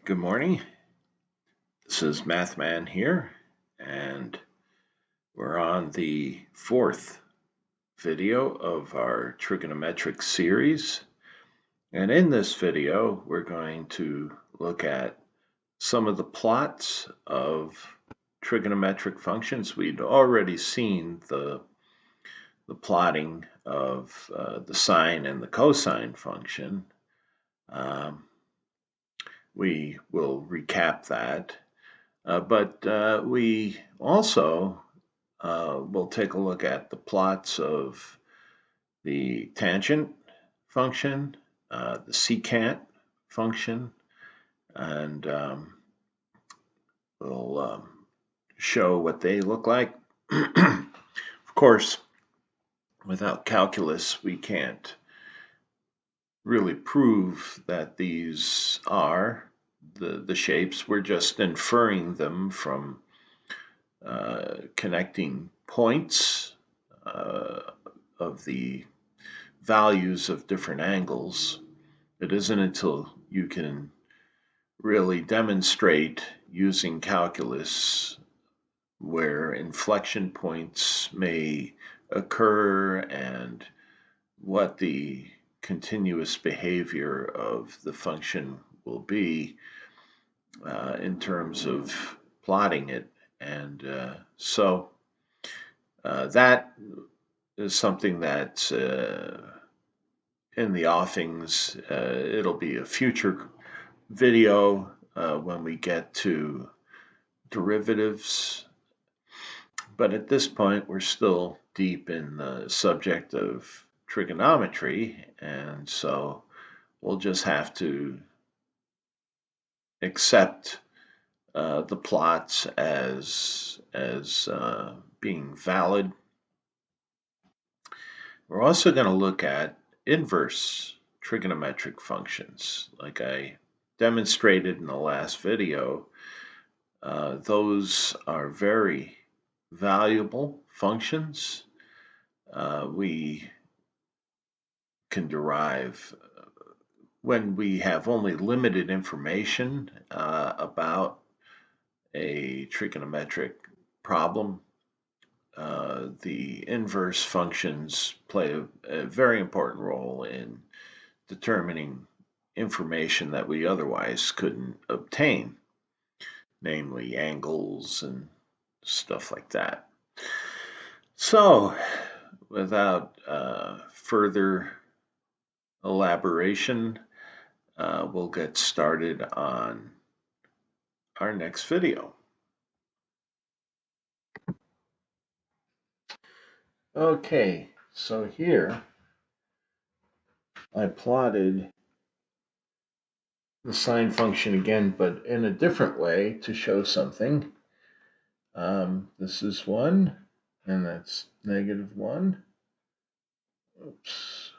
Good morning. This is Mathman here, and we're on the fourth video of our trigonometric series. And in this video, we're going to look at some of the plots of trigonometric functions. We'd already seen the plotting of the sine and the cosine function. We will recap that. But we also will take a look at the plots of the tangent function, the secant function, and we'll show what they look like. Of course, without calculus, we can't really prove that these are the shapes. We're just inferring them from connecting points of the values of different angles. It isn't until you can really demonstrate using calculus where inflection points may occur and what the continuous behavior of the function will be in terms of plotting it. And so that is something that's in the offings. It'll be a future video when we get to derivatives. But at this point, we're still deep in the subject of trigonometry, and so we'll just have to accept the plots as being valid. We're also going to look at inverse trigonometric functions. Like I demonstrated in the last video, those are very valuable functions. We can derive when we have only limited information about a trigonometric problem. The inverse functions play a very important role in determining information that we otherwise couldn't obtain, namely angles and stuff like that. So, without further elaboration, we'll get started on our next video. Okay, so here I plotted the sine function again, but in a different way to show something. This is 1, and that's -1. Oops.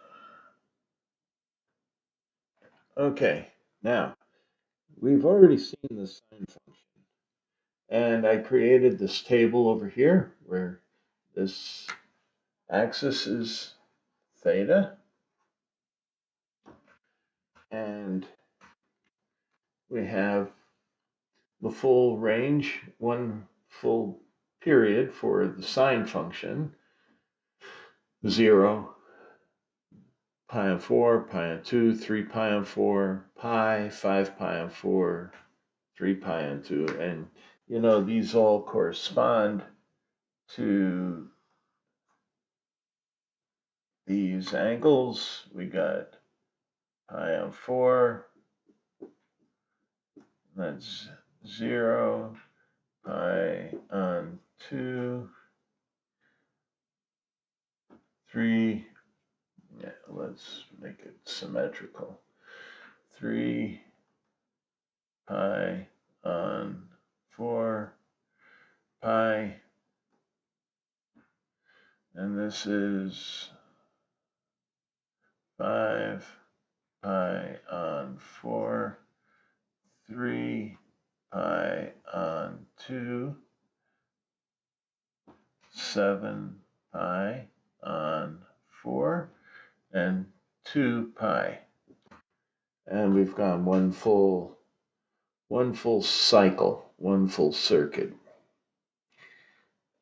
Okay, now we've already seen the sine function, and I created this table over here where this axis is theta, and we have the full range, one full period for the sine function, 0, pi on 4, pi on 2, 3 pi on 4, pi, 5 pi on 4, 3 pi on 2, and you know these all correspond to these angles. We got pi on 4, that's 0, pi on 2, 3, yeah, let's make it symmetrical, 3 pi on 4 pi, and this is 5 pi on 4, 3 pi on 2, 7 pi on 4, and 2 pi. And we've gone one full one full cycle, one full circuit.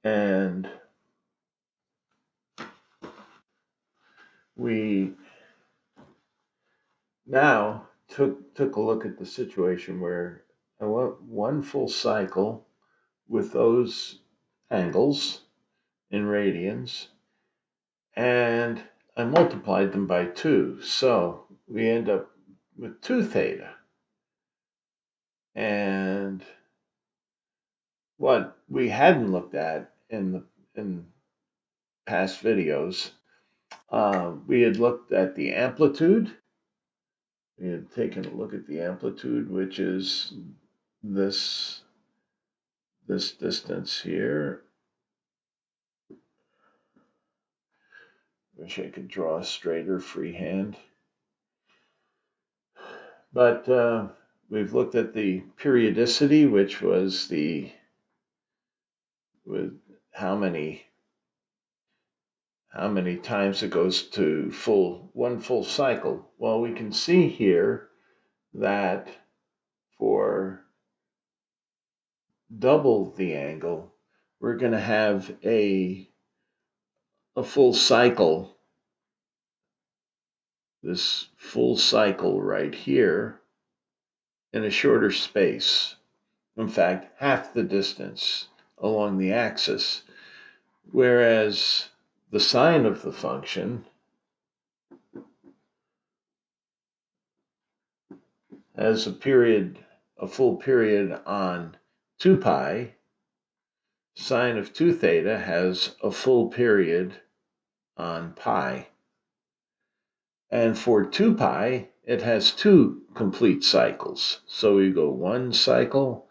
And we now took a look at the situation where I want one full cycle with those angles in radians, and I multiplied them by 2. So we end up with 2 theta. And what we hadn't looked at in past videos, we had looked at the amplitude. We had taken a look at the amplitude, which is this distance here. Wish I could draw a straighter freehand. But we've looked at the periodicity, which was with how many times it goes to one full cycle. Well, we can see here that for double the angle, we're going to have a full cycle, this full cycle right here, in a shorter space. In fact, half the distance along the axis, whereas the sine of the function has a full period on 2 pi. Sine of 2 theta has a full period on pi. And for 2 pi, it has 2 complete cycles. So we go 1 cycle,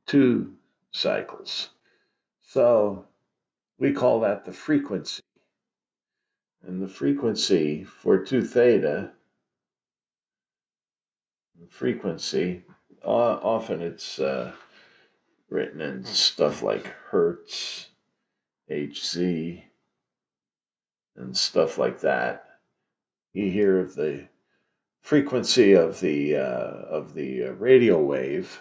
2 cycles. So we call that the frequency. And the frequency for 2 theta, often it's written in stuff like hertz, Hz, and stuff like that. You hear of the frequency of the radio wave,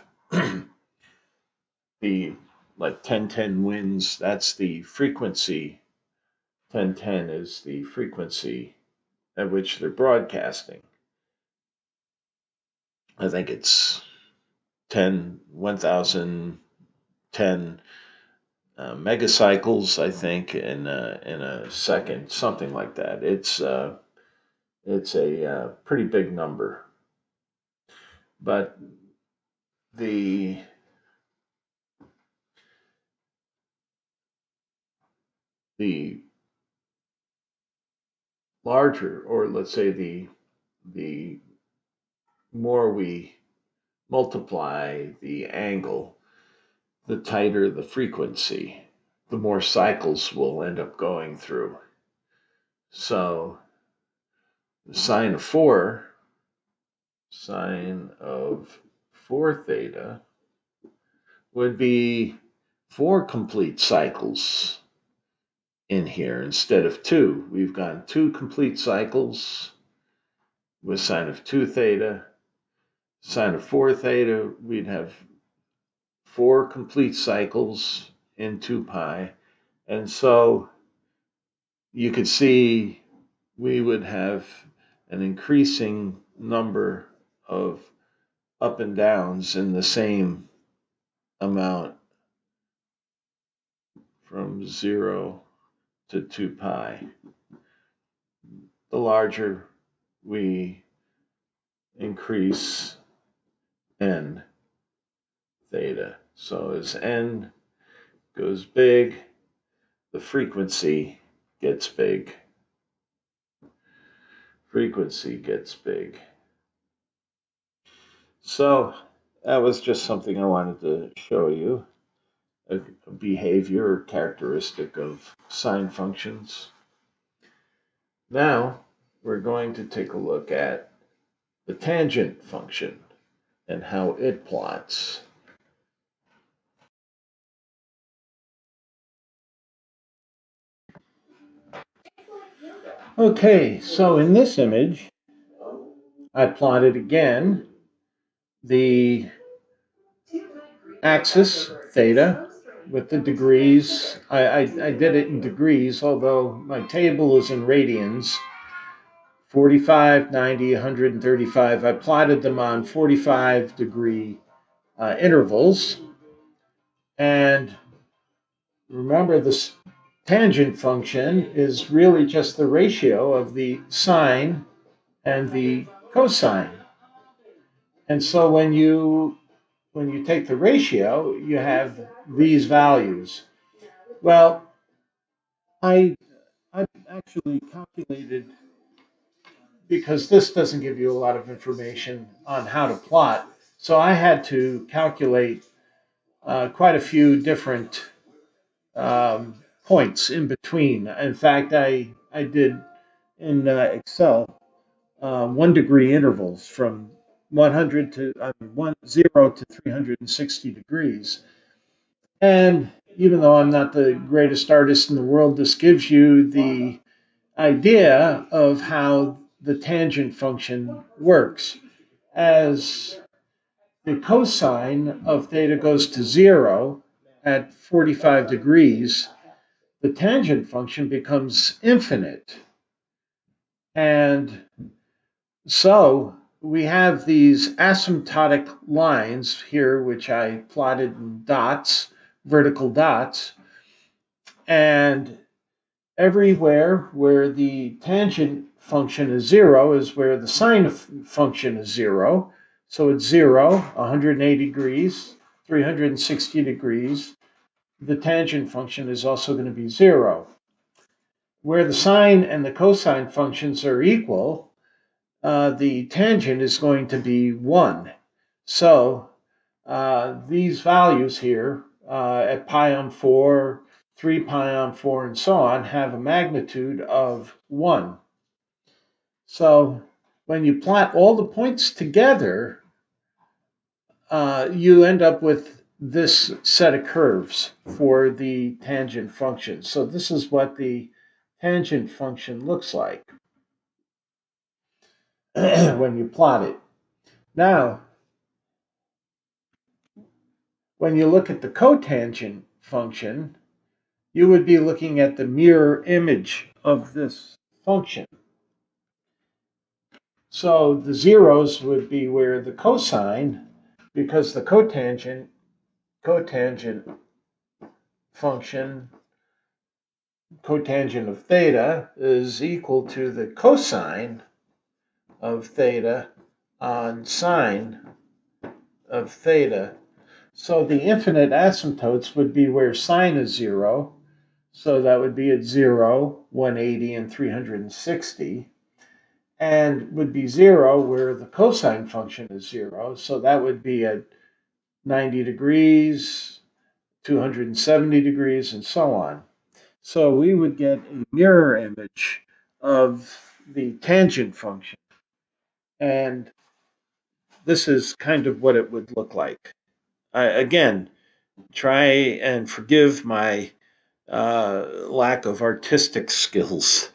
the like 1010 winds. That's the frequency. 1010 is the frequency at which they're broadcasting. I think it's 1010 megacycles, I think, in a second, something like that. It's a pretty big number. But the larger, or let's say the more we multiply the angle, the tighter the frequency, the more cycles we'll end up going through. So the sine of 4 theta would be 4 complete cycles in here instead of 2. We've gone 2 complete cycles with sine of 2 theta. Sine of 4 theta, we'd have 4 complete cycles in 2 pi. And so you could see we would have an increasing number of up and downs in the same amount from 0 to 2 pi. The larger we increase n theta. So as n goes big, the frequency gets big. So that was just something I wanted to show you, a behavior or characteristic of sine functions. Now we're going to take a look at the tangent function and how it plots. Okay, so in this image, I plotted again the axis, theta, with the degrees. I did it in degrees, although my table is in radians. 45, 90, 135. I plotted them on 45-degree intervals. And remember, this tangent function is really just the ratio of the sine and the cosine. And so when you take the ratio, you have these values. Well, I I actually calculated, because this doesn't give you a lot of information on how to plot. So I had to calculate quite a few different points in between. In fact, I did in Excel 1 degree intervals from 100 to 0 to 360 degrees. And even though I'm not the greatest artist in the world, this gives you the idea of how the tangent function works. As the cosine of theta goes to 0 at 45 degrees, the tangent function becomes infinite. And so we have these asymptotic lines here, which I plotted in dots, vertical dots, and everywhere where the tangent function is 0 is where the sine function is 0. So it's 0, 180 degrees, 360 degrees. The tangent function is also going to be 0. Where the sine and the cosine functions are equal, the tangent is going to be 1. So these values here at pi on 4, 3 pi on 4, and so on have a magnitude of 1. So when you plot all the points together, you end up with this set of curves for the tangent function. So this is what the tangent function looks like when you plot it. Now, when you look at the cotangent function, you would be looking at the mirror image of this function. So the zeros would be where the cosine, because the cotangent function, cotangent of theta, is equal to the cosine of theta on sine of theta. So the infinite asymptotes would be where sine is 0. So that would be at 0, 180, and 360. And would be 0 where the cosine function is 0. So that would be at 90 degrees, 270 degrees, and so on. So we would get a mirror image of the tangent function. And this is kind of what it would look like. Again, try and forgive my lack of artistic skills.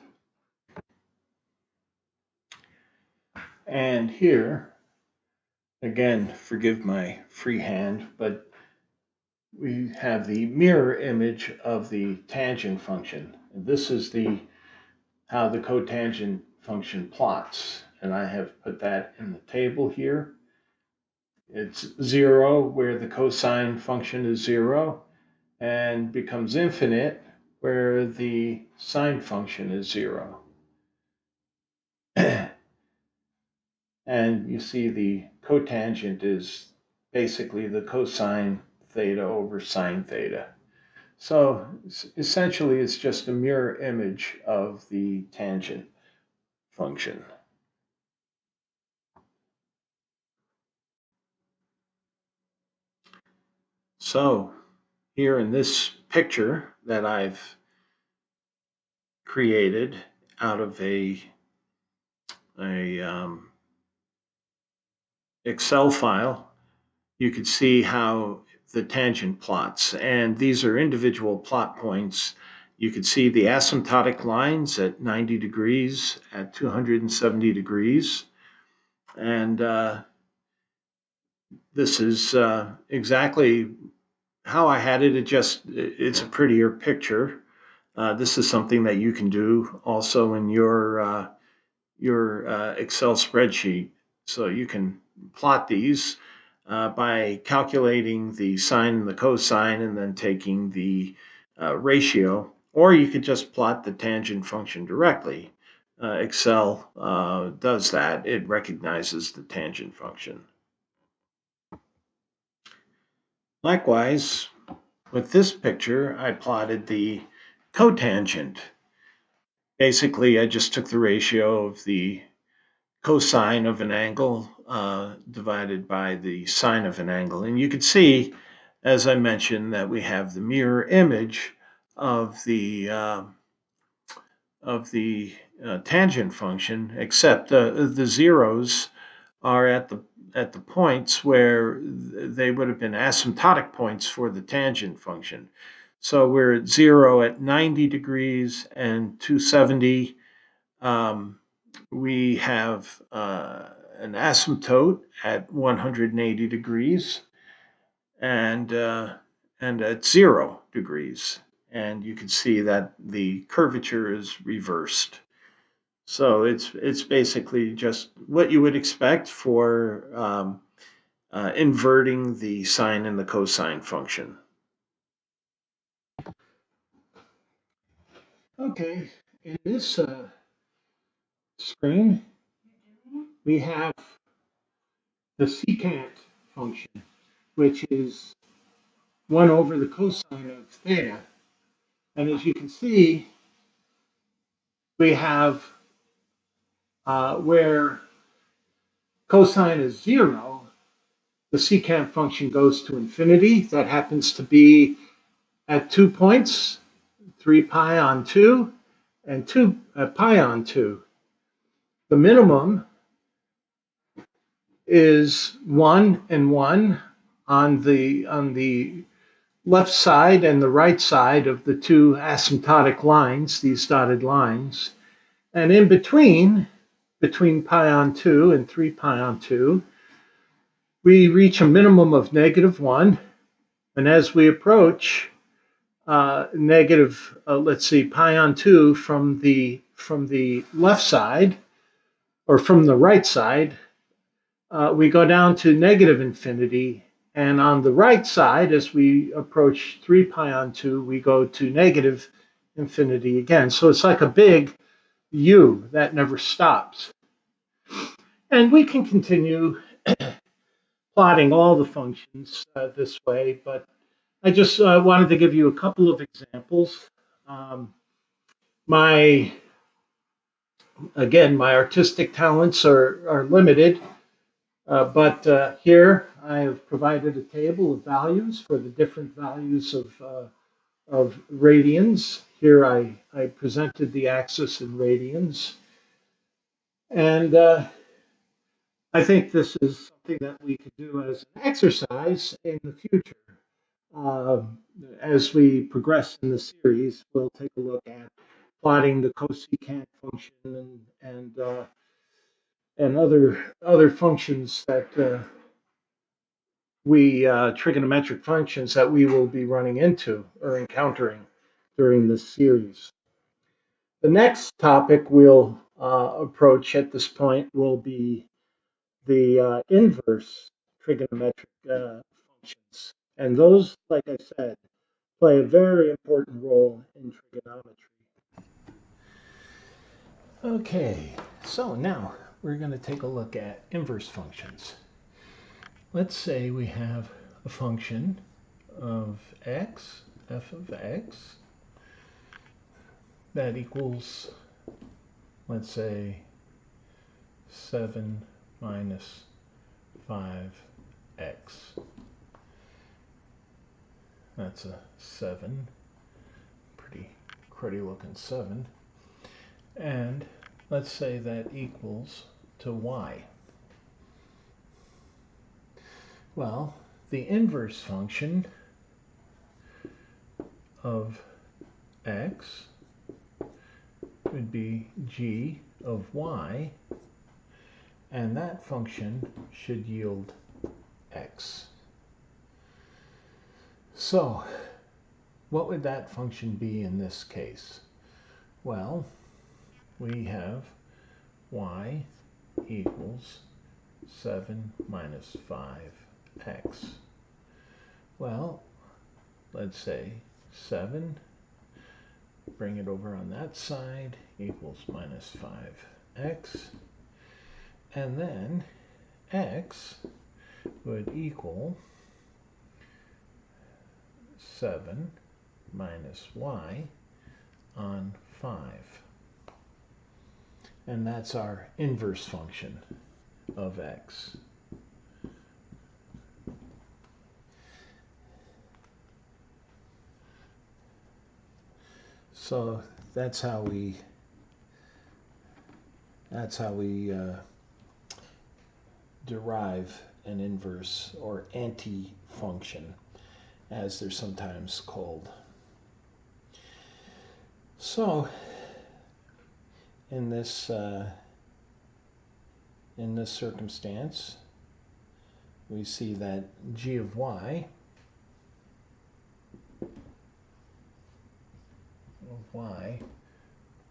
And here, again, forgive my freehand, but we have the mirror image of the tangent function. And this is how the cotangent function plots. And I have put that in the table here. It's 0 where the cosine function is 0 and becomes infinite where the sine function is 0. And you see the cotangent is basically the cosine theta over sine theta. So essentially it's just a mirror image of the tangent function. So here in this picture that I've created out of a Excel file, you could see how the tangent plots. And these are individual plot points. You could see the asymptotic lines at 90 degrees, at 270 degrees. And this is exactly how I had it. It's a prettier picture. This is something that you can do also in your Excel spreadsheet. So you can plot these by calculating the sine and the cosine and then taking the ratio, or you could just plot the tangent function directly. Excel does that. It recognizes the tangent function. Likewise, with this picture, I plotted the cotangent. Basically, I just took the ratio of the cosine of an angle divided by the sine of an angle. And you can see, as I mentioned, that we have the mirror image of the tangent function, except the zeros are at the points where they would have been asymptotic points for the tangent function. So we're at 0 at 90 degrees and 270. We have an asymptote at 180 degrees and at 0 degrees. And you can see that the curvature is reversed. So it's basically just what you would expect for inverting the sine and the cosine function. Okay, in this screen, we have the secant function, which is 1 over the cosine of theta. And as you can see, we have where cosine is 0, the secant function goes to infinity. That happens to be at 2 points, 3 pi on 2 and 2 pi on 2. The minimum is 1 and 1 on the left side and the right side of the two asymptotic lines, these dotted lines. And in between pi on 2 and 3 pi on 2, we reach a minimum of -1. And as we approach let's see, pi on 2 from the left side, or from the right side, we go down to -infinity. And on the right side, as we approach 3 pi on 2, we go to -infinity again. So it's like a big U that never stops. And we can continue plotting all the functions this way, but I just wanted to give you a couple of examples. My artistic talents are limited, but here I have provided a table of values for the different values of radians. Here I presented the axis in radians. And I think this is something that we could do as an exercise in the future. As we progress in the series, we'll take a look at plotting the cosecant function and other functions that trigonometric functions that we will be running into or encountering during this series. The next topic we'll approach at this point will be the inverse trigonometric functions. And those, like I said, play a very important role in trigonometry. Okay, so now we're going to take a look at inverse functions. Let's say we have a function of x, f of x, that equals, let's say, 7 minus 5x. That's a 7, pretty cruddy looking 7. And let's say that equals to y. Well, the inverse function of x would be g of y, and that function should yield x. So, what would that function be in this case? Well, we have y equals 7 minus 5x. Well, let's say 7, bring it over on that side, equals minus 5x. And then x would equal 7 minus y on 5. And that's our inverse function of x. So that's how we derive an inverse or anti-function, as they're sometimes called. So in this circumstance, we see that g of y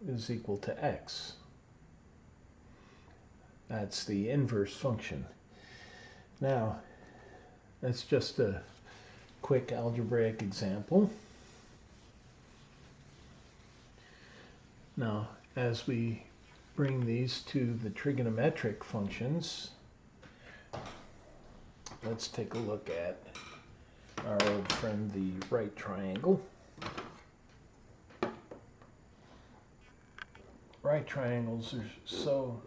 is equal to x. That's the inverse function. Now, that's just a quick algebraic example. Now, as we bring these to the trigonometric functions, let's take a look at our old friend, the right triangle. Right triangles are so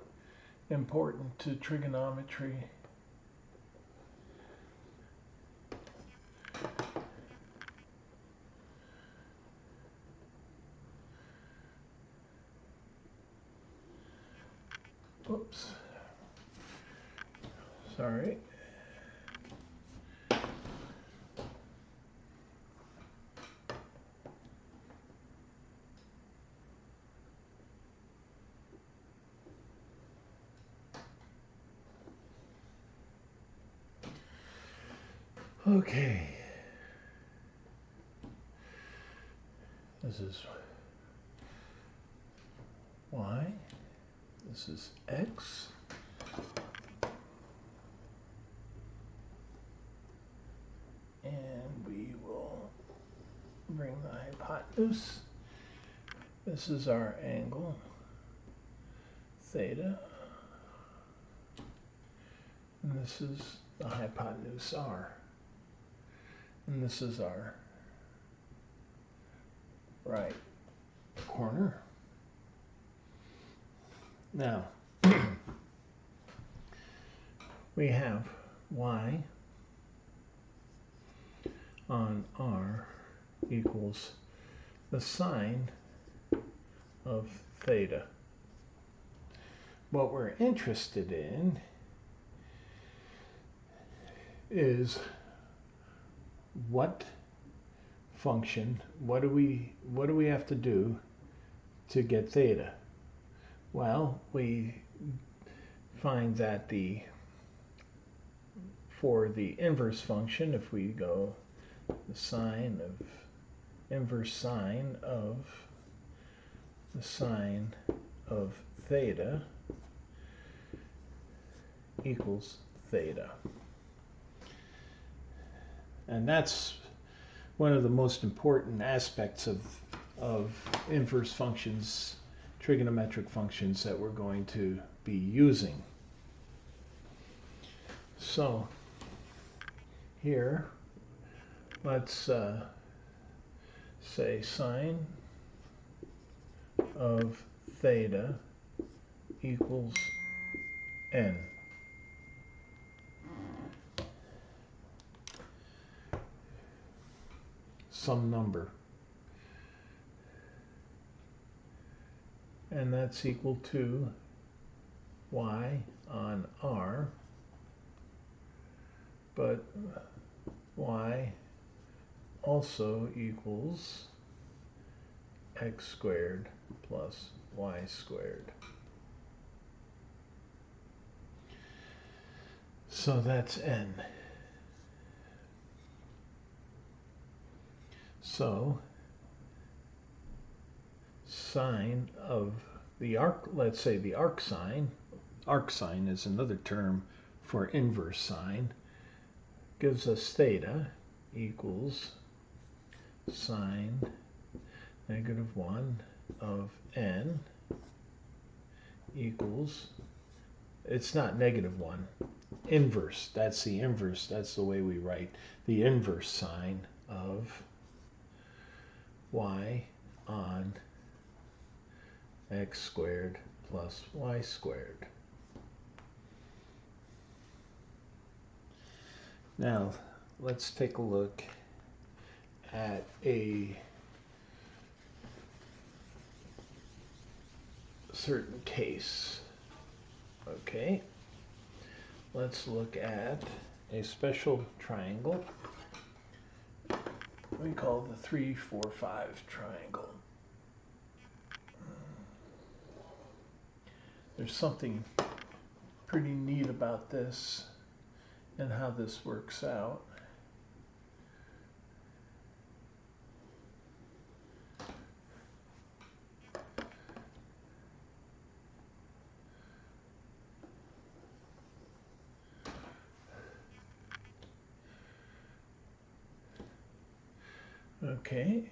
important to trigonometry. Oops. Sorry. Okay. This is y. This is x. And we will bring the hypotenuse. This is our angle, theta. And this is the hypotenuse r. And this is our right corner. Now, we have y on r equals the sine of theta. What we're interested in is what function, what do we have to do to get theta? Well, we find that for the inverse function, if we go the inverse sine of the sine of theta equals theta. And that's one of the most important aspects of inverse functions, trigonometric functions, that we're going to be using. So here, let's say sine of theta equals n. Some number. And that's equal to y on r, but y also equals x squared plus y squared. So that's n. So sine of the arc, let's say the arc sine is another term for inverse sine, gives us theta equals sine -1 of n equals, it's not -1, inverse, that's the inverse, that's the way we write the inverse sine of y on x squared plus y squared. Now let's take a look at a certain case. Okay, let's look at a special triangle we call the 3, 4, 5 triangle. There's something pretty neat about this and how this works out. Okay,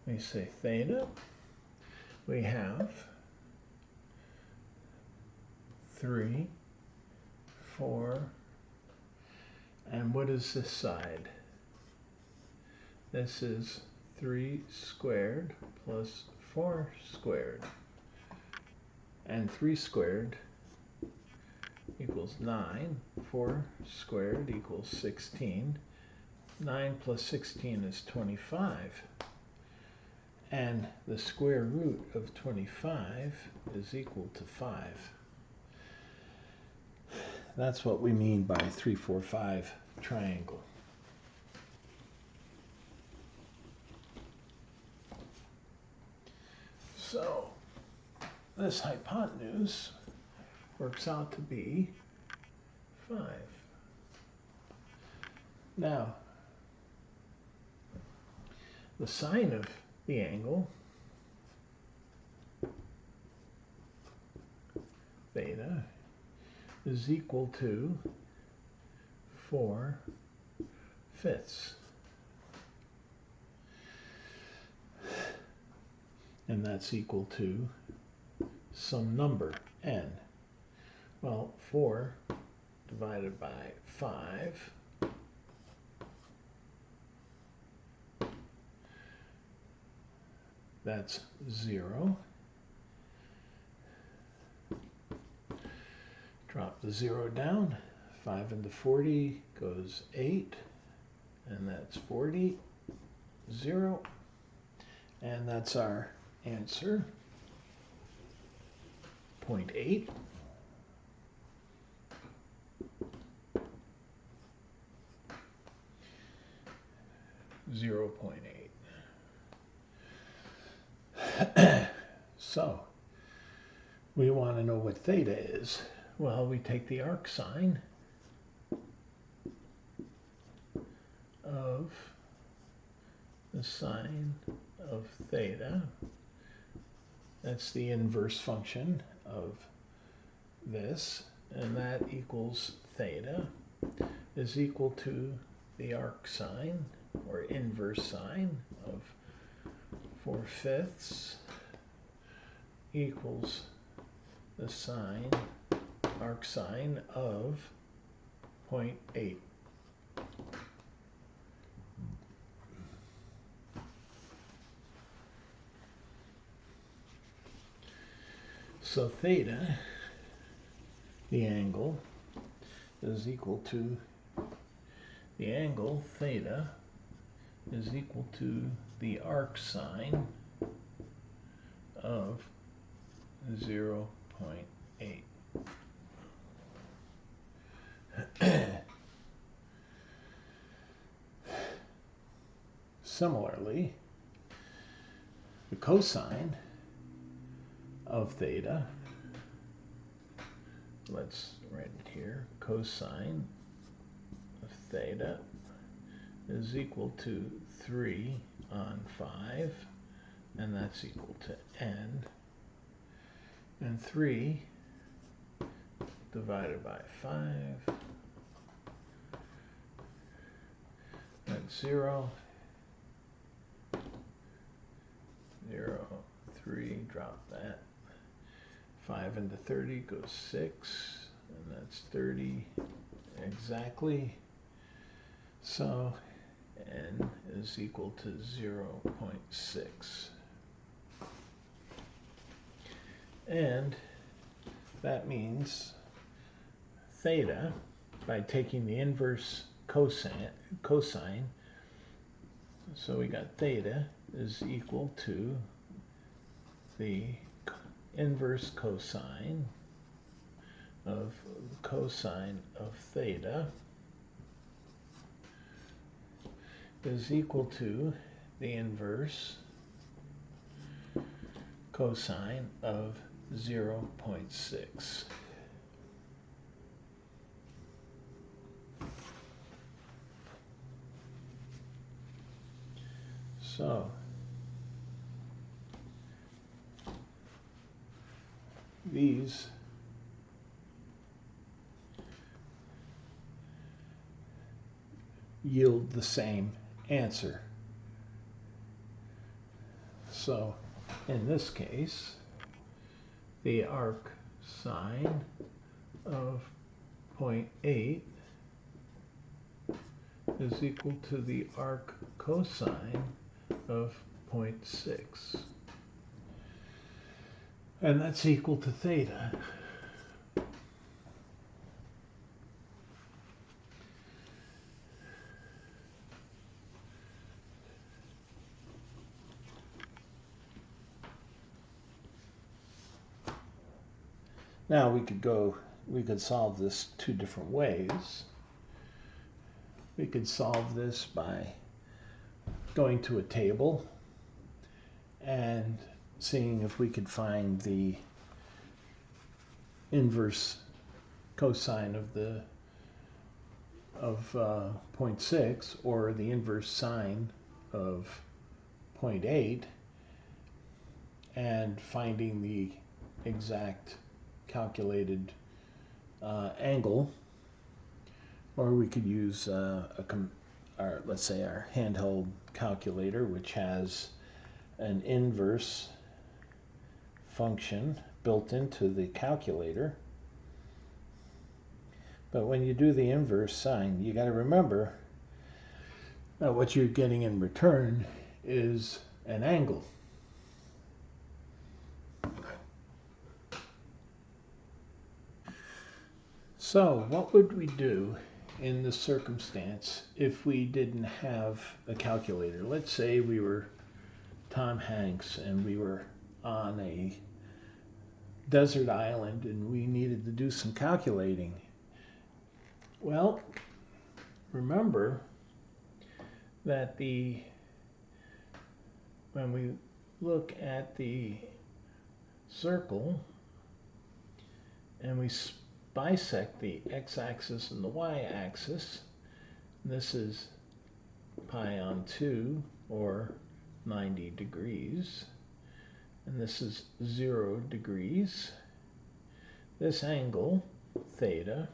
we say theta. We have 3, 4, and what is this side? This is 3 squared plus 4 squared. And 3 squared equals 9. 4 squared equals 16. 9 plus 16 is 25. And the square root of 25 is equal to 5. That's what we mean by 3, 4, 5 triangle. So this hypotenuse works out to be 5. Now, the sine of the angle, theta, is equal to 4/5. And that's equal to some number, n. Well, 4 divided by 5 that's 0. Drop the 0 down. 5 into 40 goes 8, and that's 40, 0. And that's our answer, 0.8. So we want to know what theta is. Well, we take the arc sine of the sine of theta. That's the inverse function of this, and that equals theta is equal to the arc sine or inverse sine of 4/5 equals the sine, arc sine of 0.8. So theta, the angle, is equal to the angle theta is equal to the arc sine of 0.8. Similarly, the cosine of theta, let's write it here, cosine of theta is equal to 3 on 5, and that's equal to n. And 3 divided by 5, that's 0. 0, 3, drop that. 5 into 30 goes 6, and that's 30 exactly. So n is equal to 0.6. And that means theta, by taking the inverse cosine, so we got theta is equal to the inverse cosine of theta is equal to the inverse cosine of 0.6. So these yield the same answer. So in this case, the arc sine of 0.8 is equal to the arc cosine of 0.6. And that's equal to theta. Now we could solve this two different ways. We could solve this by going to a table and seeing if we could find the inverse cosine of 0.6 or the inverse sine of 0.8 and finding the exact calculated angle, or we could use let's say our handheld calculator, which has an inverse function built into the calculator. But when you do the inverse sine, you got to remember that what you're getting in return is an angle. So what would we do in this circumstance if we didn't have a calculator? Let's say we were Tom Hanks and we were on a desert island and we needed to do some calculating. Well, remember that when we look at the circle and we bisect the x-axis and the y-axis, this is pi on 2, or 90 degrees, and this is 0 degrees. This angle, theta,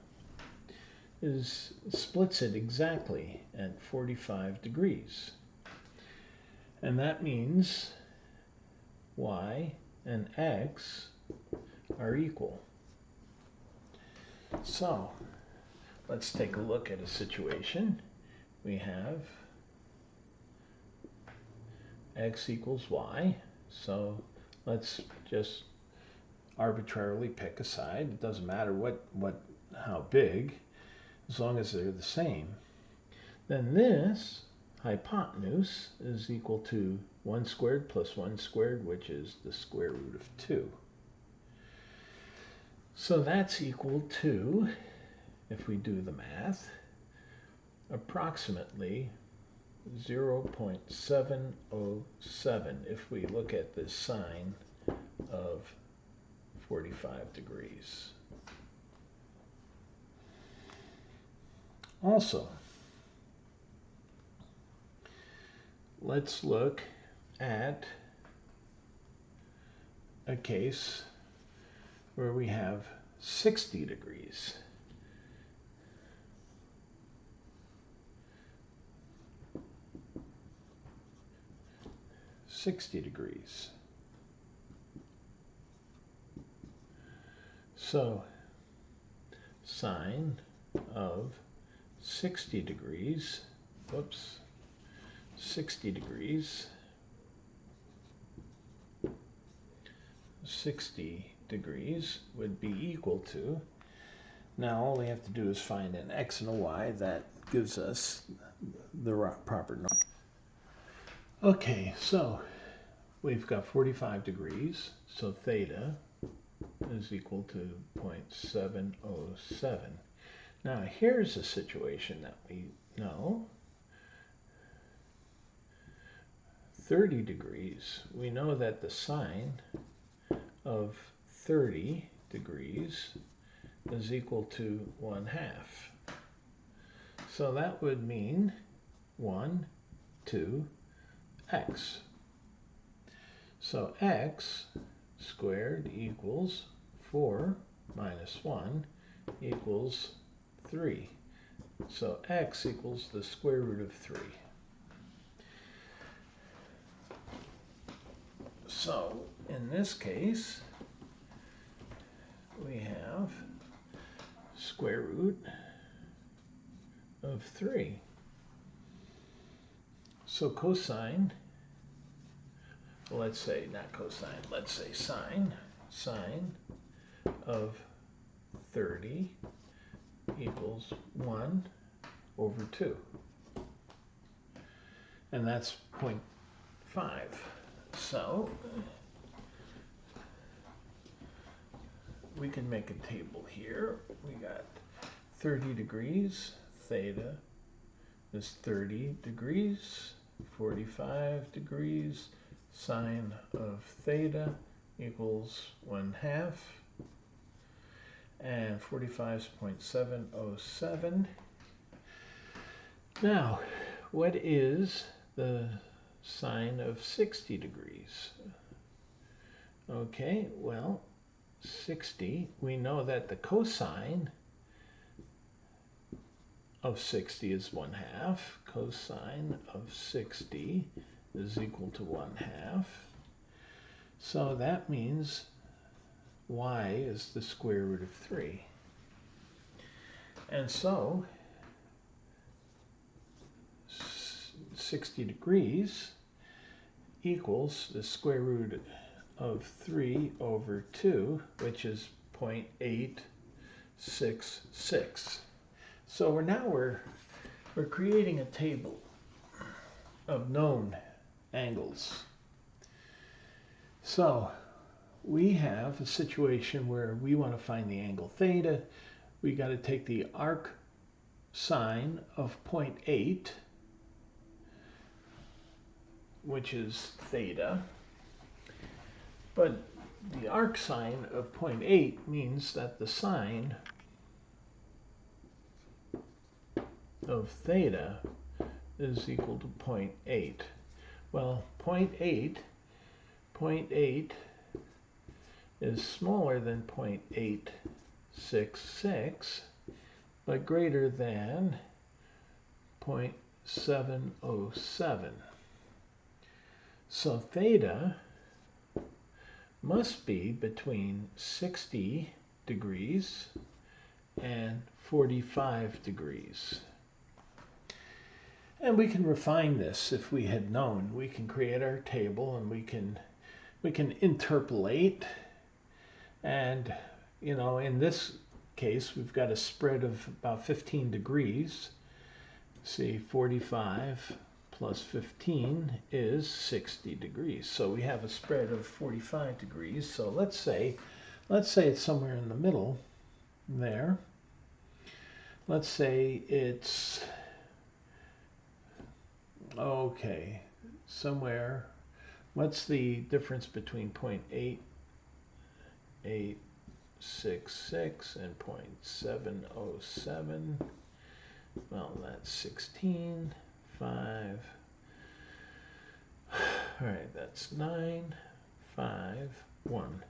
splits it exactly at 45 degrees. And that means y and x are equal. So let's take a look at a situation. We have x equals y, so let's just arbitrarily pick a side. It doesn't matter how big, as long as they're the same. Then this hypotenuse is equal to 1 squared plus 1 squared, which is the square root of 2. So that's equal to, if we do the math, approximately 0.707 if we look at the sine of 45 degrees. Also, let's look at a case where we have 60 degrees. So sine of 60 degrees, 60 degrees, 60 degrees would be equal to, now all we have to do is find an x and a y that gives us the proper number. Okay, so we've got 45 degrees, so theta is equal to 0.707. Now here's a situation that we know. 30 degrees, we know that the sine of 30 degrees is equal to 1/2. So that would mean 1, 2, x. So x squared equals 4 minus 1 equals 3. So x equals the square root of 3. So in this case, we have square root of 3. So cosine, let's say not cosine, let's say sine of 30 equals 1/2. And that's 0.5. So we can make a table here. We got 30 degrees, theta is 30 degrees, 45 degrees, sine of theta equals 1/2, and 45 is 0.707. Now, what is the sine of 60 degrees? Okay, well, 60, we know that the cosine of 60 is 1/2. Cosine of 60 is equal to 1/2. So that means y is the square root of 3. And so 60 degrees equals the square root of 3/2, which is 0.866. So we're creating a table of known angles. So we have a situation where we want to find the angle theta. We got to take the arc sine of 0.8, which is theta. But the arc sine of 0.8 means that the sine of theta is equal to 0.8. Well, 0.8 is smaller than 0.866, but greater than 0.707. So theta must be between 60 degrees and 45 degrees. And we can refine this if we had known. We can create our table and we can interpolate. And, you know, in this case, we've got a spread of about 15 degrees. See, 45 plus 15 is 60 degrees. So we have a spread of 45 degrees. So let's say it's somewhere in the middle there. Let's say it's, okay, somewhere. What's the difference between 0.8866 and 0.707? Well, that's 16, 5, All right, that's 9, 5, 1.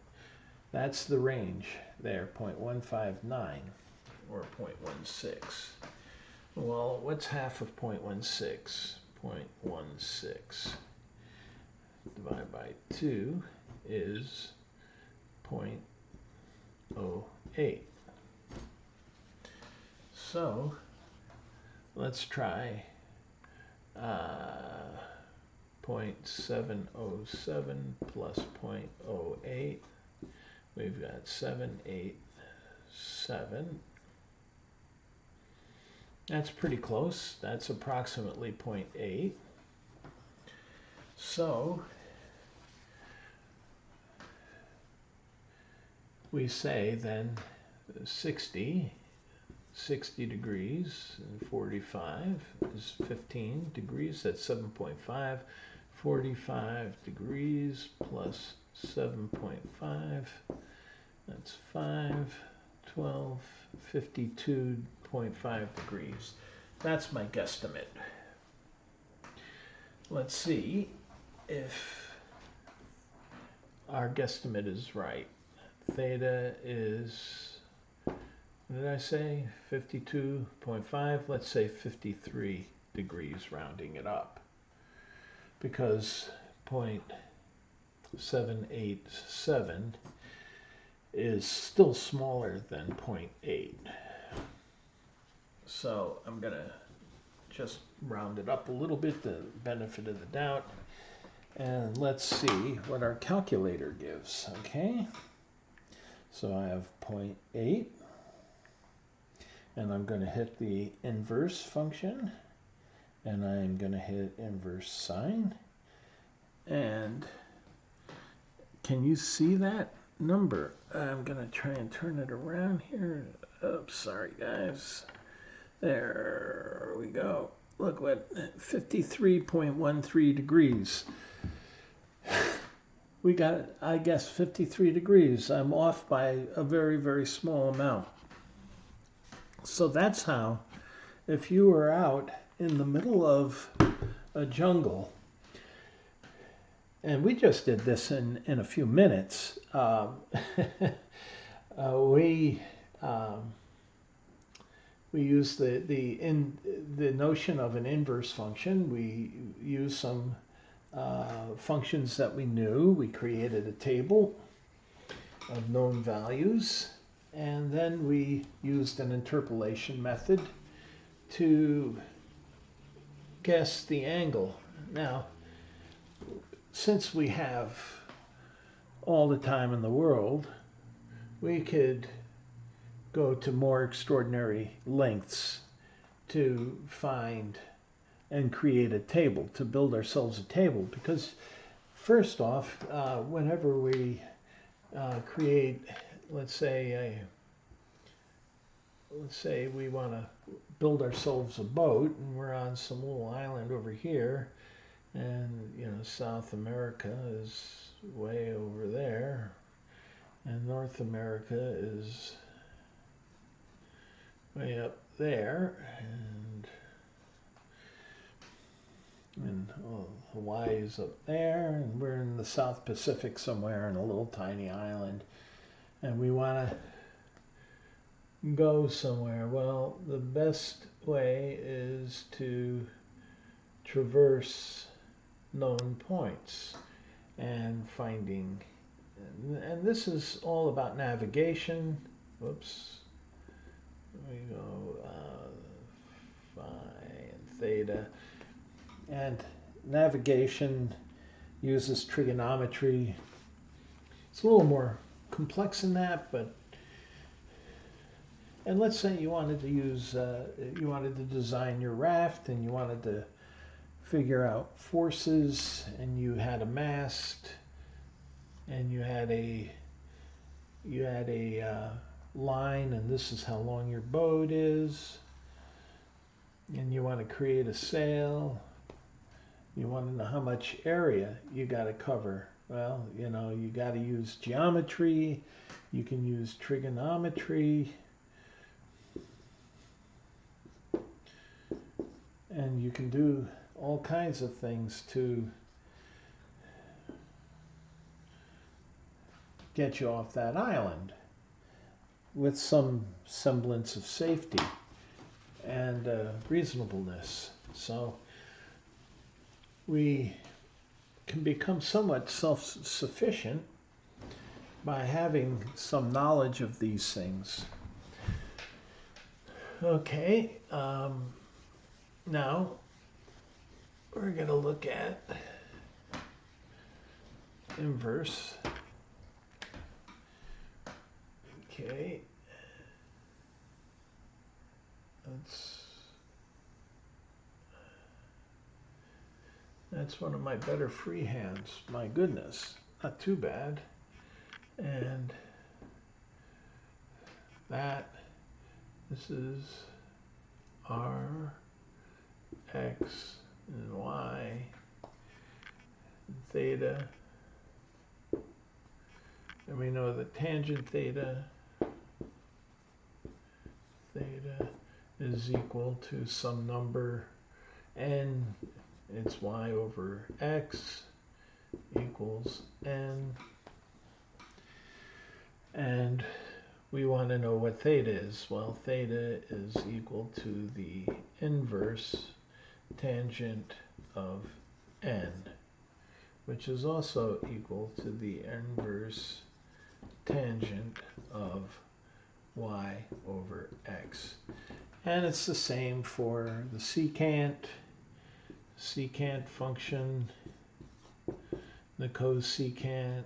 That's the range there, 0.159 or 0.16. Well, what's half of 0.16? 0.16 divided by 2 is 0.08. So let's try 0.707 plus 0.08. We've got 787. That's pretty close. That's approximately 0.8. So we say then 60 degrees and 45 is 15 degrees. That's 7.5. 45 degrees plus 7.5. That's 5, 12, 52.5 degrees. That's my guesstimate. Let's see if our guesstimate is right. Theta is, what did I say? 52.5. Let's say 53 degrees, rounding it up, because 0.787 is still smaller than 0.8. So I'm going to just round it up a little bit, the benefit of the doubt. And let's see what our calculator gives, okay? So I have 0.8, and I'm going to hit the inverse function, and I'm going to hit inverse sine. And can you see that number? I'm going to try and turn it around here. Oops, sorry guys. There we go. Look what, 53.13 degrees. We got, I guess, 53 degrees. I'm off by a very, very small amount. So that's how, if you were out in the middle of a jungle, and we just did this in a few minutes, we use the notion of an inverse function. We use some functions that we knew. We created a table of known values, and then we used an interpolation method to guess the angle. Now, since we have all the time in the world, we could go to more extraordinary lengths to find and create a table, to build ourselves a table. Because first off, whenever we create, let's say we want to build ourselves a boat, and we're on some little island over here, and South America is way over there, and North America is way up there, and Hawaii is up there, and we're in the South Pacific somewhere in a little tiny island, and we want to go somewhere. Well, the best way is to traverse known points and finding, and this is all about navigation. Whoops. We go phi and theta, and navigation uses trigonometry. It's a little more complex than that, but, and let's say you wanted to use, you wanted to design your raft, and you wanted to figure out forces, and you had a mast, and you had a line, and this is how long your boat is, and you want to create a sail. You want to know how much area you got to cover. Well, you got to use geometry. You can use trigonometry, and you can do all kinds of things to get you off that island with some semblance of safety and reasonableness. So we can become somewhat self-sufficient by having some knowledge of these things. Okay, now we're going to look at inverse. Okay, that's one of my better freehands. My goodness, not too bad. And this is R, X, and Y, and theta. And we know that tangent theta is equal to some number n. It's y over x equals n. And we want to know what theta is. Well, theta is equal to the inverse tangent of n, which is also equal to the inverse tangent of y over x. And it's the same for the secant function, the cosecant,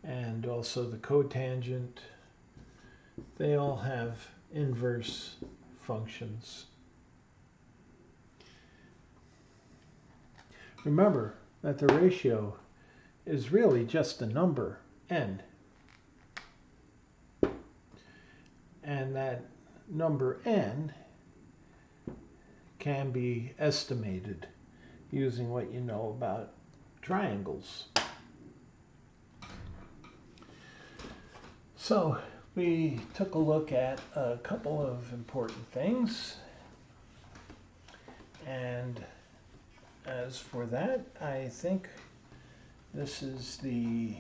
and also the cotangent. They all have inverse functions. Remember that the ratio is really just a number, n. And that number n can be estimated using what you know about triangles. So we took a look at a couple of important things, and as for that, I think this is the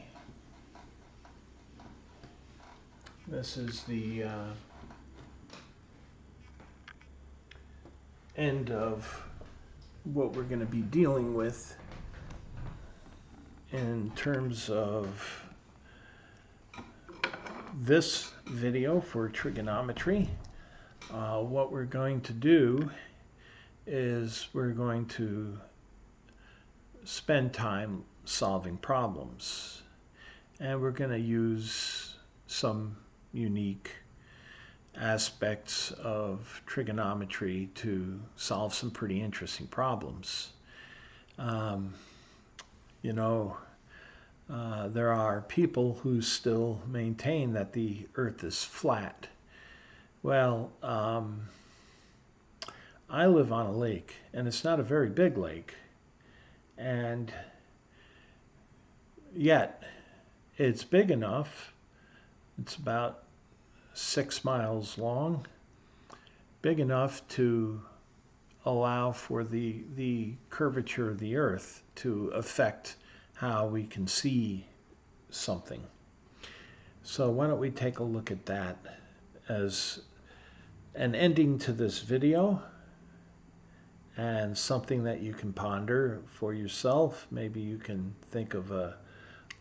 end of what we're going to be dealing with in terms of this video for trigonometry. What we're going to do is we're going to spend time solving problems, and we're going to use some unique aspects of trigonometry to solve some pretty interesting problems. There are people who still maintain that the Earth is flat. Well, I live on a lake, and it's not a very big lake, and yet it's big enough. It's about 6 miles long, big enough to allow for the curvature of the Earth to affect how we can see something. So why don't we take a look at that as an ending to this video and something that you can ponder for yourself. Maybe you can think of a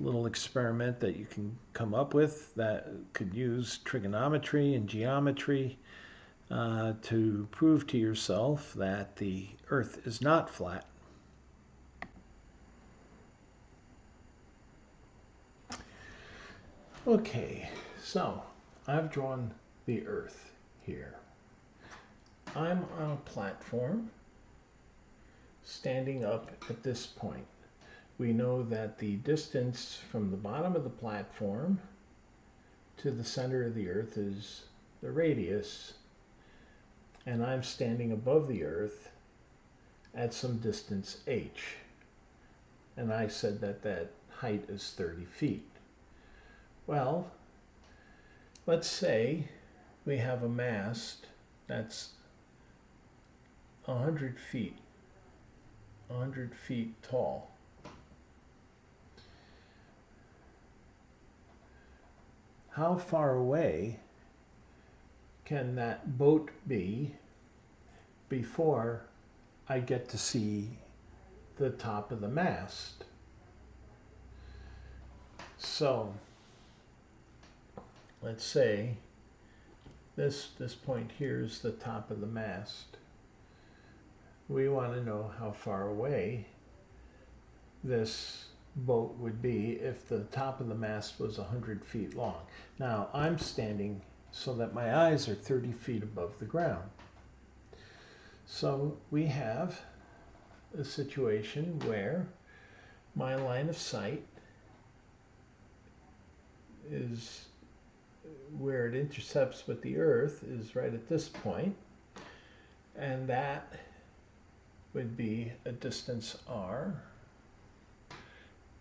little experiment that you can come up with that could use trigonometry and geometry to prove to yourself that the Earth is not flat. Okay, so I've drawn the Earth here. I'm on a platform standing up at this point. We know that the distance from the bottom of the platform to the center of the Earth is the radius, and I'm standing above the Earth at some distance h. And I said that that height is 30 feet. Well, let's say we have a mast that's 100 feet tall. how far away can that boat be before I get to see the top of the mast? So let's say this point here is the top of the mast. We want to know how far away this boat would be if the top of the mast was 100 feet long. Now I'm standing so that my eyes are 30 feet above the ground. So we have a situation where my line of sight is where it intercepts with the earth is right at this point, and that would be a distance r,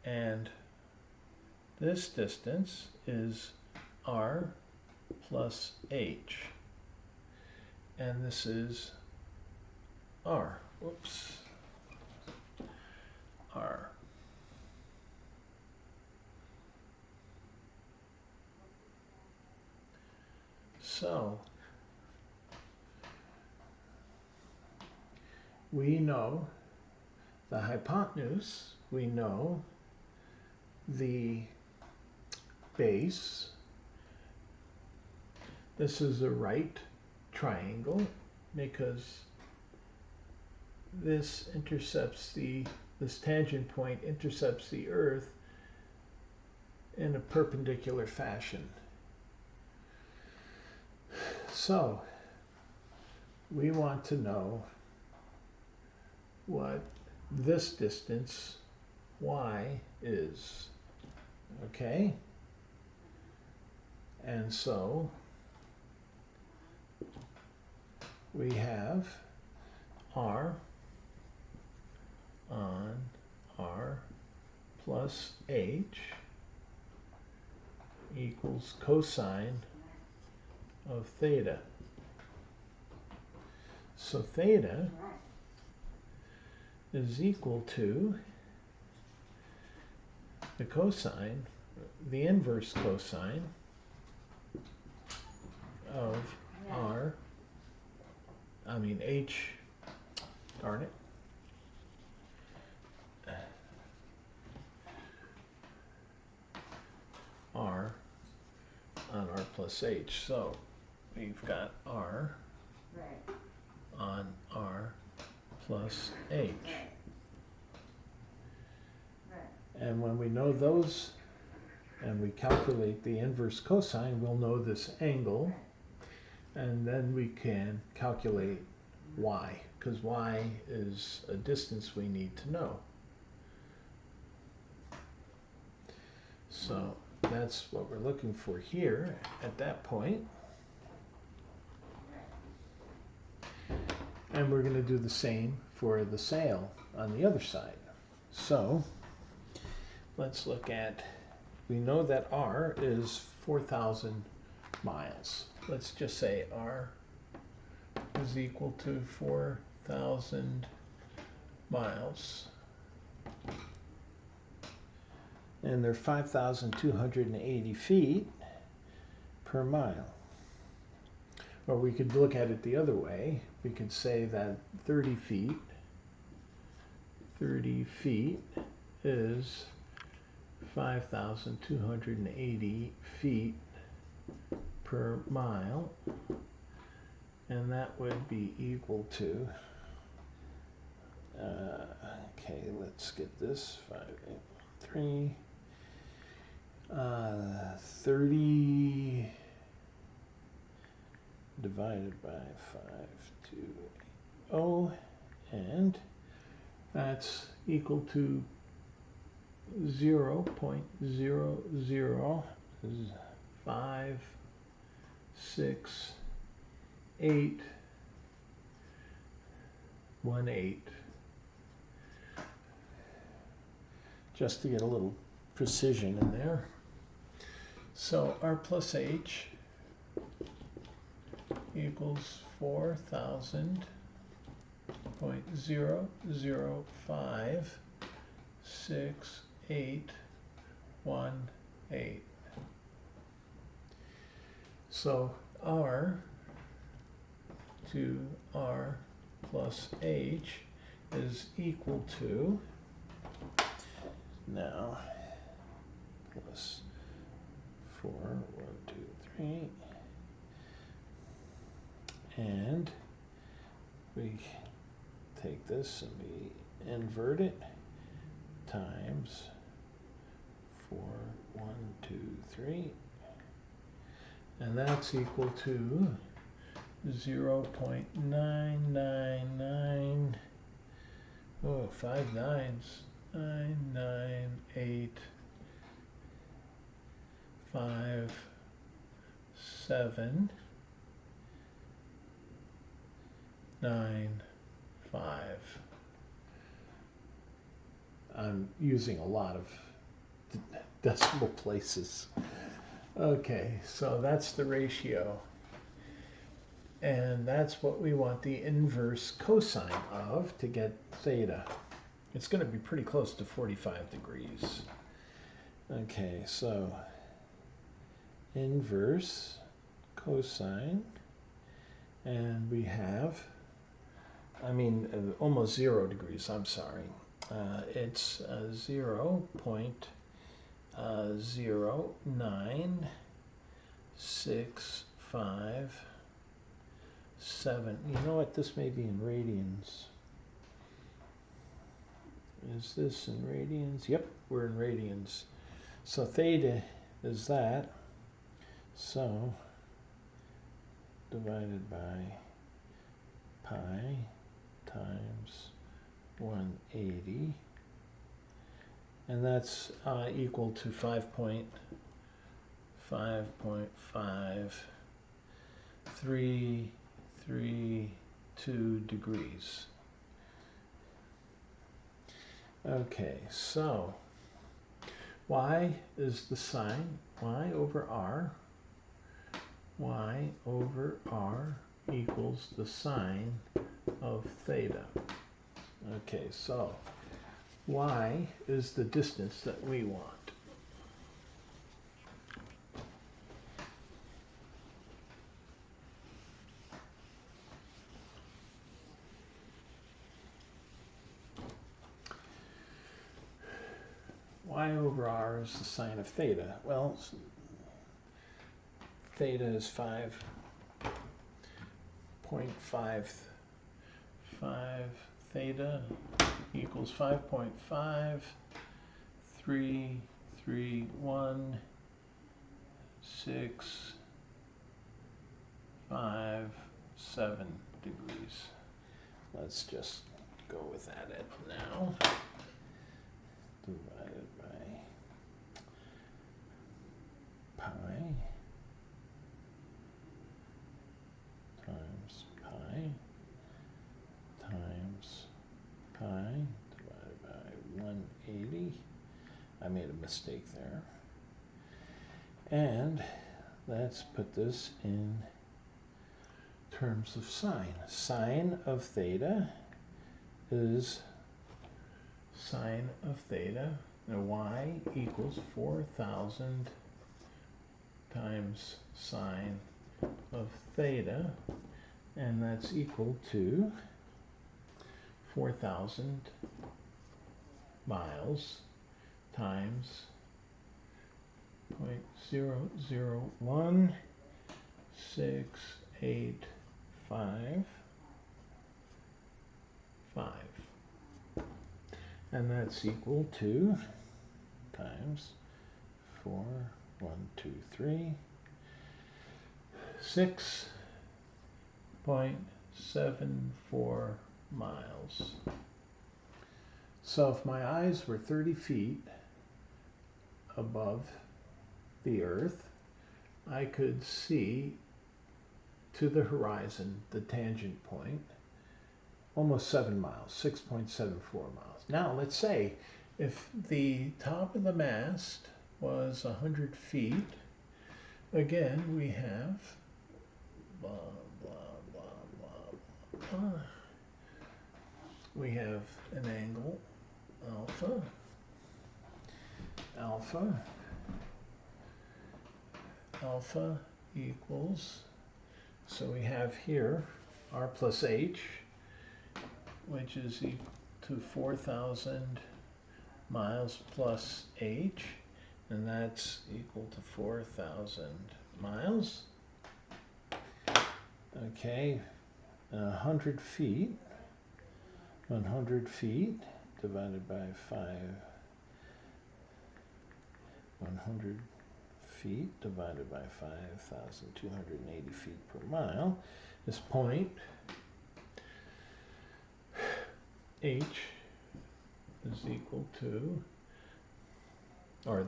and this distance is r plus h, and this is r. Whoops. R. So we know the hypotenuse, we know the base. This is a right triangle because this tangent point intercepts the earth in a perpendicular fashion. So we want to know what this distance y is, okay? And so we have r on r plus h equals cosine of theta. So theta is equal to the cosine, the inverse cosine of h, darn it, r on r plus h. So we've got r on r plus h. And when we know those and we calculate the inverse cosine, we'll know this angle, and then we can calculate y, because y is a distance we need to know. So that's what we're looking for here at that point. And we're going to do the same for the sail on the other side. So let's look at, we know that r is 4,000 miles. Let's just say r is equal to 4,000 miles. And they're 5,280 feet per mile. Or we could look at it the other way. We could say that 30 feet is 5,280 feet per mile, and that would be equal to, okay, let's get this, 583, 30 divided by 520, and that's equal to 0.0056818, just to get a little precision in there. So r plus h equals 4,000.0056818. So r to r plus h is equal to, now, plus 4, 1, 2, 3, and we take this and we invert it, times 4, 1, 2, 3, and that's equal to 0.999, oh, 5 nines, 998, 5, 7, 9, 5. I'm using a lot of decimal places. Okay, so that's the ratio. And that's what we want the inverse cosine of to get theta. It's going to be pretty close to 45 degrees. Okay, so inverse cosine, and we have, almost 0 degrees, I'm sorry. It's 0.0965 7. You know what? This may be in radians. Is this in radians? Yep, we're in radians. So theta is that. So divided by pi times 180. And that's equal to 5.55332 degrees. Okay, so y is the sine, y over r equals the sine of theta. Okay, so y is the distance that we want. Y over r is the sine of theta. Well, theta is 5.55. Theta equals 5.533167 degrees. Let's just go with that now. Divided by pi times pi times pi divided by 180. I made a mistake there. And let's put this in terms of sine. Sine of theta is sine of theta. Now y equals 4,000 times sine of theta, and that's equal to 4,000 miles times 0.001685. And that's equal to times 4, 1, 2, 3, 6.74 miles. So if my eyes were 30 feet above the earth, I could see to the horizon, the tangent point, almost 7 miles, 6.74 miles. Now let's say if the top of the mast was 100 feet, again we have blah, blah, blah, blah, blah. We have an angle alpha equals, so we have here r plus h, which is equal to 4,000 miles plus h, and that's equal to 4,000 miles. Okay, 100 feet, 100 feet divided by 5, 100 feet divided by 5,280 feet per mile is point h is equal to, or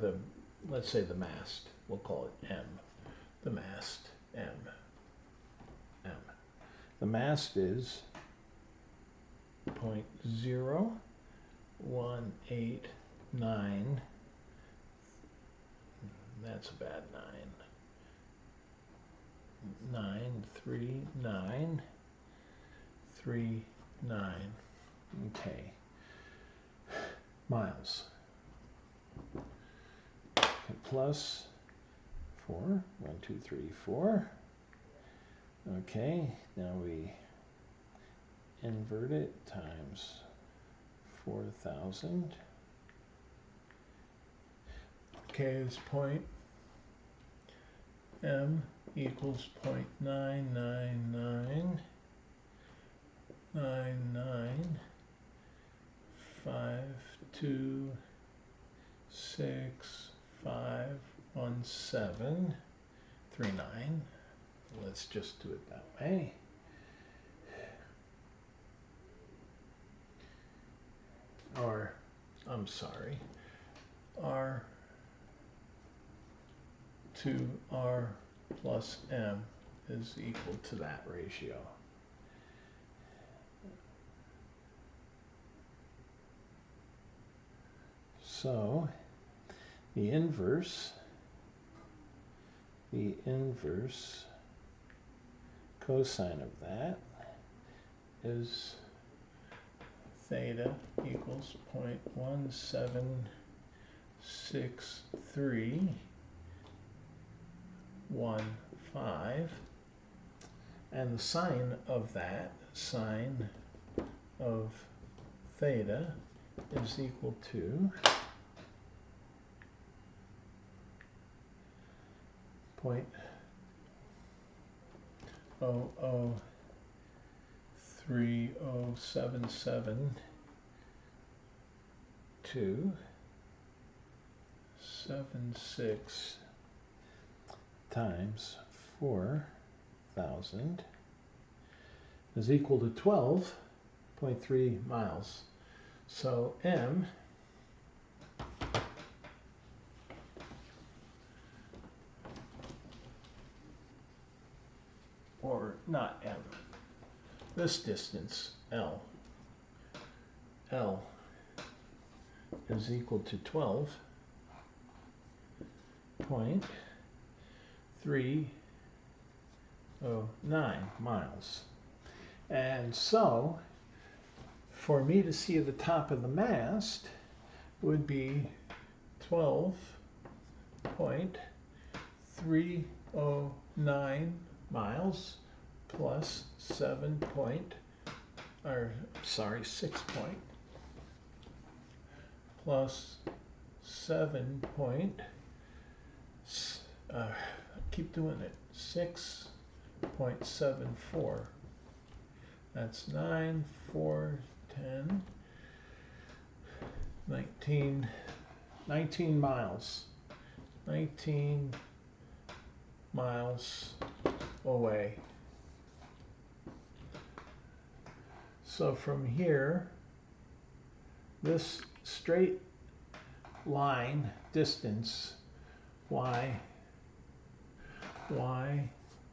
let's say the mast, we'll call it M, the mast, M. The mast is 0.0189, that's a bad 93939, okay, miles. Okay, plus 4, 1, 2, 3, 4. Okay, now we invert it times 4,000. Okay, this point M equals 0.99952651739. Let's just do it that way. Or, I'm sorry, R to R plus M is equal to that ratio. So the inverse cosine of that is theta equals 0.176315, and the sine of that, sine of theta, is equal to 0.00307276 times 4,000 is equal to 12.3 miles. So M or not M, this distance L is equal to 12.309 miles. And so for me to see the top of the mast would be 12.309 miles plus 6 point plus 7 point, keep doing it, 6.74. That's 9, 4, 10, 19 miles. 19 miles away. So from here, this straight line distance, y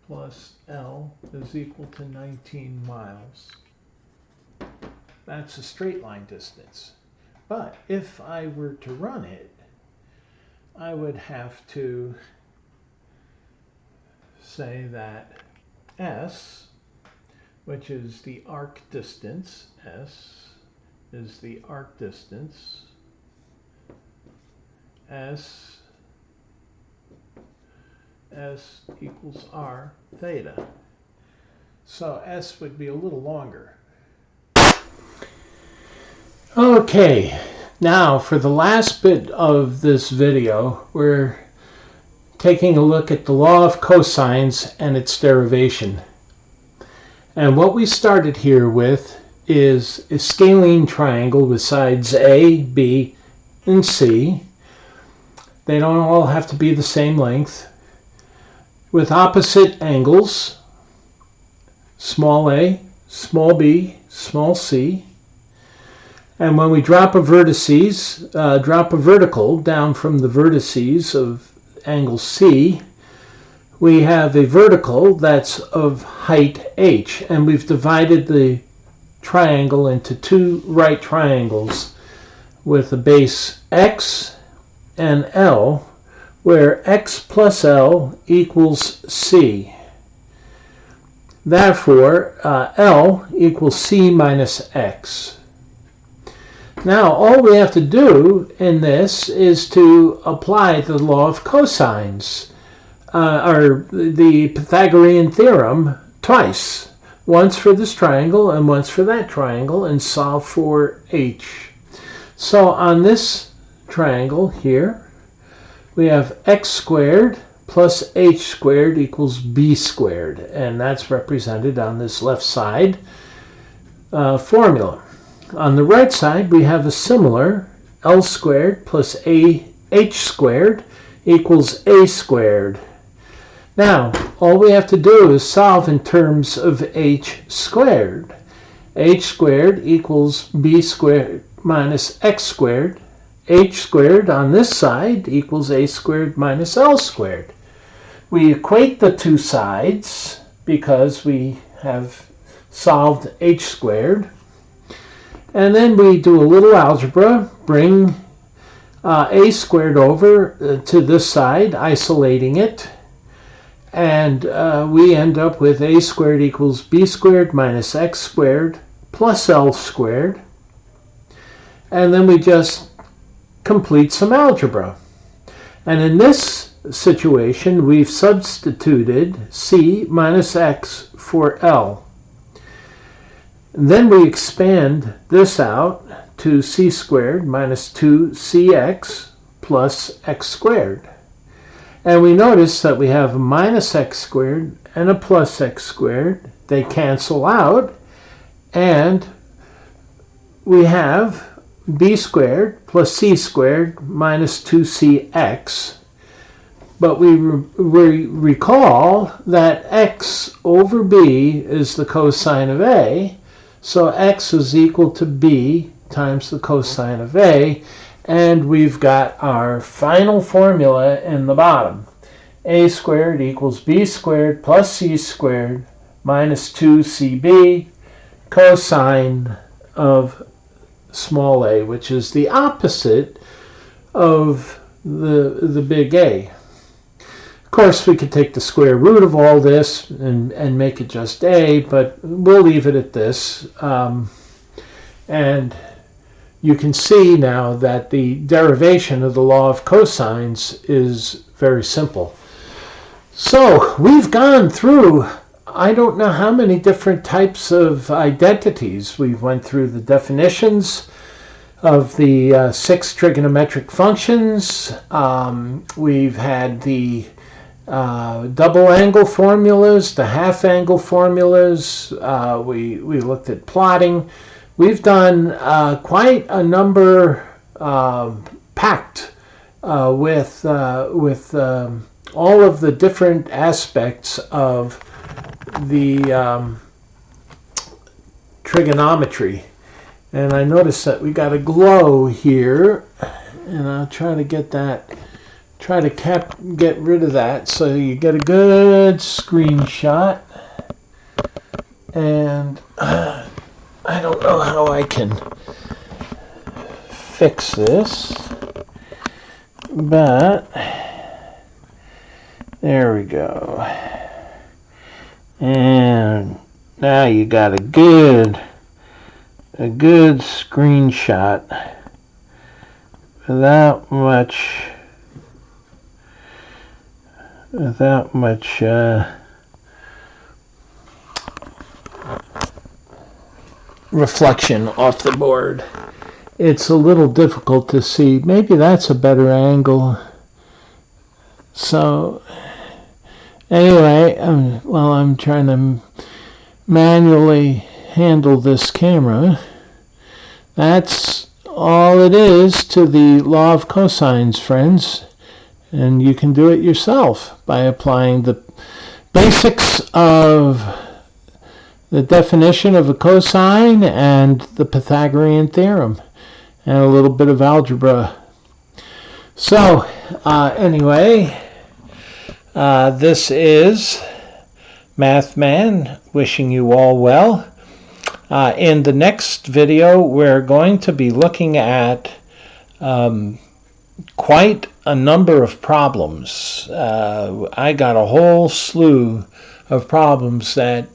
plus L is equal to 19 miles. That's a straight line distance. But if I were to run it, I would have to say that S, which is the arc distance, S is the arc distance, S S equals R theta. So S would be a little longer. Okay, now for the last bit of this video, we're taking a look at the law of cosines and its derivation. And what we started here with is a scalene triangle with sides A, B, and C. They don't all have to be the same length, with opposite angles, small a, small b, small c. And when we drop a vertical down from the vertices of angle C, we have a vertical that's of height h. And we've divided the triangle into two right triangles with a base x and L, where x plus L equals C. Therefore, L equals C minus x. Now, all we have to do in this is to apply the law of cosines, or the Pythagorean theorem, twice. Once for this triangle and once for that triangle, and solve for h. So on this triangle here, we have x squared plus h squared equals b squared, and that's represented on this left side formula. On the right side, we have a similar L squared plus h squared equals a squared. Now, all we have to do is solve in terms of h squared. H squared equals b squared minus x squared. H squared on this side equals a squared minus L squared. We equate the two sides because we have solved h squared. And then we do a little algebra, bring a squared over to this side, isolating it. And we end up with a squared equals b squared minus x squared plus L squared. And then we just complete some algebra. And in this situation, we've substituted c minus x for L. Then we expand this out to c squared minus 2cx plus x squared. And we notice that we have a minus x squared and a plus x squared. They cancel out, and we have b squared plus c squared minus 2cx. But we recall that x over b is the cosine of a, so x is equal to b times the cosine of a, and we've got our final formula in the bottom. A squared equals b squared plus c squared minus 2cb cosine of small a, which is the opposite of the big A. Of course, we could take the square root of all this and make it just a, but we'll leave it at this. And you can see now that the derivation of the law of cosines is very simple. So we've gone through, I don't know how many different types of identities. We went through the definitions of the 6 trigonometric functions. We've had the double angle formulas, the half angle formulas. We looked at plotting. We've done quite a number packed with all of the different aspects of the trigonometry. And I noticed that we got a glow here, and I'll try to get that, get rid of that so you get a good screenshot. And I don't know how I can fix this, but there we go. And now you got a good screenshot without much without much reflection off the board. It's a little difficult to see. Maybe that's a better angle. So anyway, I'm trying to manually handle this camera. That's all it is to the law of cosines, friends. And you can do it yourself by applying the basics of the definition of a cosine and the Pythagorean theorem and a little bit of algebra. So anyway, this is Mathman wishing you all well. In the next video, we're going to be looking at quite a number of problems. I got a whole slew of problems that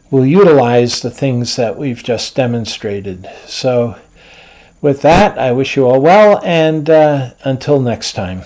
will utilize the things that we've just demonstrated. So with that, I wish you all well, and until next time.